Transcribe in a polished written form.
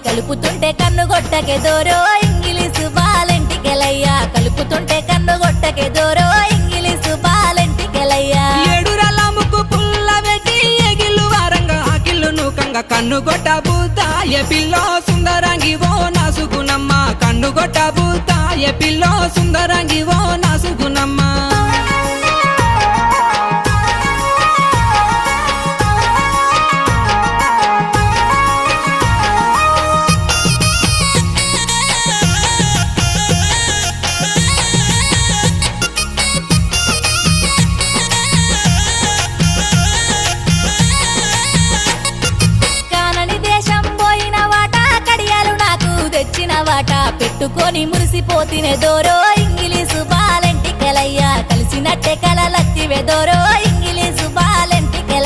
కలుపుతుంటే కన్ను గొట్టకే దోరో ఇంగిలీసు బాలెంటికెలయ్యా కలుపుతుంటే కన్ను గొట్టకే దోరో ఇంగిలీసు బాలెంటికెలయ్యా ఏడురల ముక్కు పుల్ల పెట్టి ఎగిల్లు వారంగా ఆకిల్లు నూకంగా కన్ను గొట్ట బూతాయ పిల్లో సుందరంగి ఓ నాసుగునమ్మ కన్ను గొట్ట బూతాయ పిల్లో సుందరంగి ఓ నాసుగునమ్మ వాట పెట్టుకొని మురిసిపోతినే దోరో ఇంగిలీసు బాలెంటికెలయ్యా కలిసినట్టే కలలత్తివే దోరో